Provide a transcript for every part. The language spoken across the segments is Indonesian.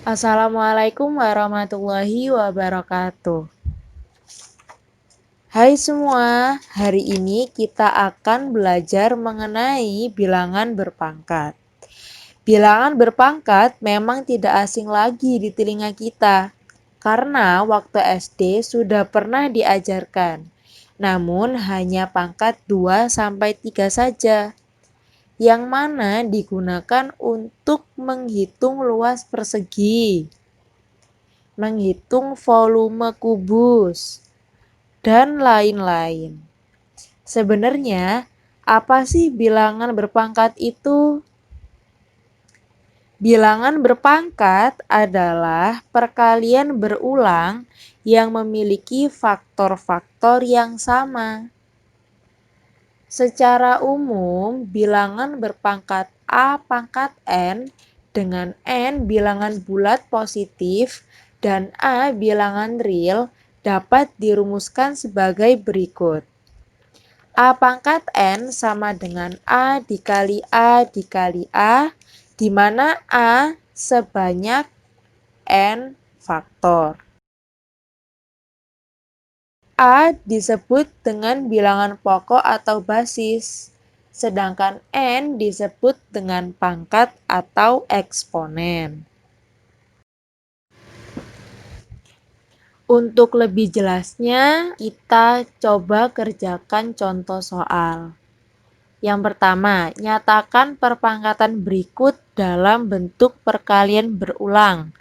Assalamualaikum warahmatullahi wabarakatuh. Hai semua, hari ini kita akan belajar mengenai bilangan berpangkat. Bilangan berpangkat memang tidak asing lagi di telinga kita, karena waktu SD sudah pernah diajarkan. Namun hanya pangkat 2 sampai 3 saja, yang mana digunakan untuk menghitung luas persegi, menghitung volume kubus, dan lain-lain. Sebenarnya, apa sih bilangan berpangkat itu? Bilangan berpangkat adalah perkalian berulang yang memiliki faktor-faktor yang sama. Secara umum, bilangan berpangkat A pangkat N dengan N bilangan bulat positif dan A bilangan real dapat dirumuskan sebagai berikut. A pangkat N sama dengan A dikali A dikali A, di mana A sebanyak N faktor. A disebut dengan bilangan pokok atau basis, sedangkan N disebut dengan pangkat atau eksponen. Untuk lebih jelasnya, kita coba kerjakan contoh soal. Yang pertama, nyatakan perpangkatan berikut dalam bentuk perkalian berulang.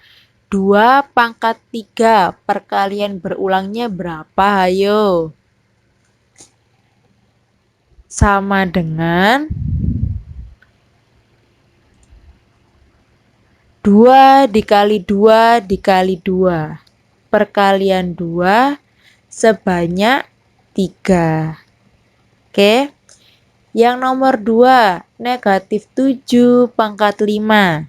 2 pangkat 3, perkalian berulangnya berapa? Ayo. Sama dengan 2 dikali 2 dikali 2. Perkalian 2 sebanyak 3. Oke. Yang nomor 2, negatif 7 pangkat 5.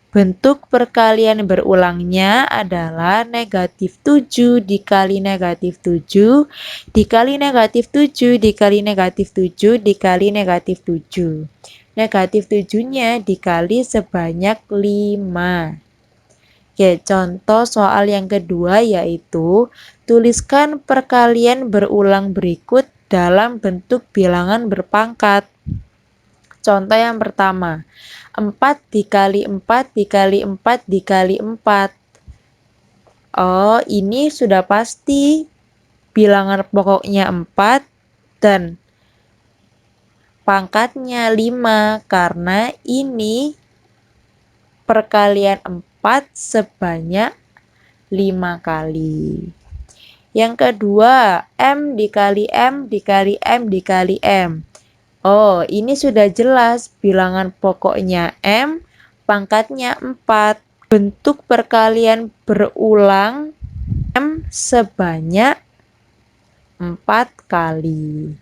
Bentuk perkalian berulangnya adalah negatif 7 dikali negatif 7 dikali negatif 7 dikali negatif 7 dikali negatif 7. Negatif 7-nya dikali sebanyak 5. Oke, contoh soal yang kedua yaitu tuliskan perkalian berulang berikut dalam bentuk bilangan berpangkat. Contoh yang pertama, 4 dikali 4 dikali 4 dikali 4. Oh, ini sudah pasti bilangan pokoknya 4 dan pangkatnya 5 karena ini perkalian 4 sebanyak 5 kali. Yang kedua, M dikali M dikali M dikali M. Oh, ini sudah jelas bilangan pokoknya M, pangkatnya 4. Bentuk perkalian berulang M sebanyak 4 kali.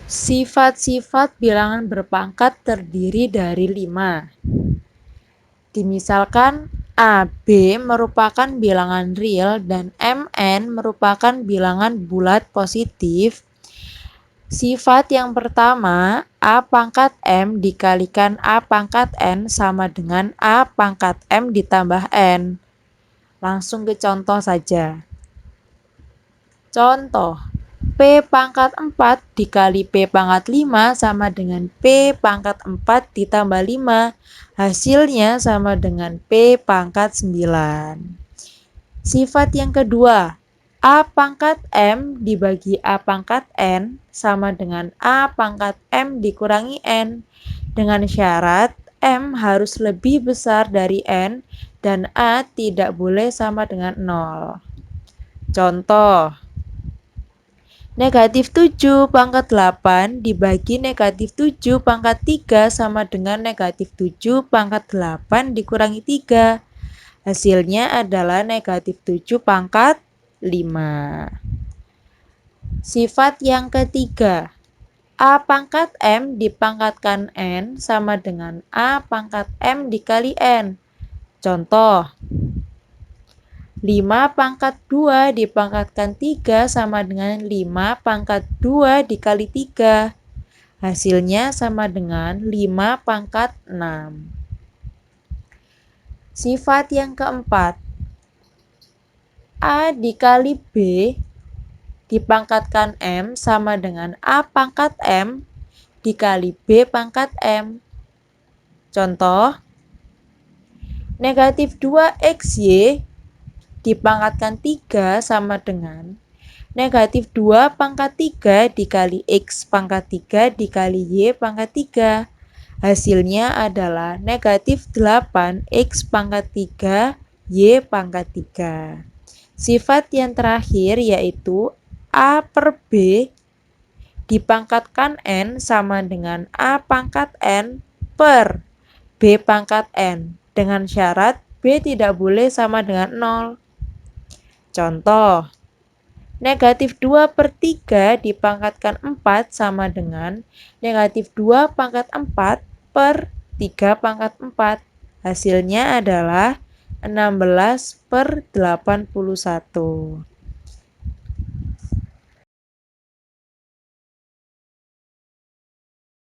Sifat-sifat bilangan berpangkat terdiri dari 5. Dimisalkan AB merupakan bilangan real dan MN merupakan bilangan bulat positif. Sifat yang pertama, A pangkat M dikalikan A pangkat N sama dengan A pangkat M ditambah N. Langsung ke contoh saja. Contoh, P pangkat 4 dikali P pangkat 5 sama dengan P pangkat 4 ditambah 5. Hasilnya sama dengan P pangkat 9. Sifat yang kedua, A pangkat M dibagi A pangkat N sama dengan A pangkat M dikurangi N. Dengan syarat M harus lebih besar dari N dan A tidak boleh sama dengan 0. Contoh, negatif 7 pangkat 8 dibagi negatif 7 pangkat 3 sama dengan negatif 7 pangkat 8 dikurangi 3. Hasilnya adalah negatif 7 pangkat 5. Sifat yang ketiga, A pangkat M dipangkatkan N sama dengan A pangkat M dikali N. Contoh, 5 pangkat 2 dipangkatkan 3 sama dengan 5 pangkat 2 dikali 3. Hasilnya sama dengan 5 pangkat 6. Sifat yang keempat, A dikali B dipangkatkan M sama dengan A pangkat M dikali B pangkat M. Contoh, negatif 2XY dipangkatkan 3 sama dengan negatif 2 pangkat 3 dikali X pangkat 3 dikali Y pangkat 3. Hasilnya adalah negatif 8X pangkat 3 Y pangkat 3. Sifat yang terakhir yaitu A per B dipangkatkan N sama dengan A pangkat N per B pangkat N dengan syarat B tidak boleh sama dengan 0. Contoh, negatif 2 per 3 dipangkatkan 4 sama dengan negatif 2 pangkat 4 per 3 pangkat 4. Hasilnya adalah 16 per 81.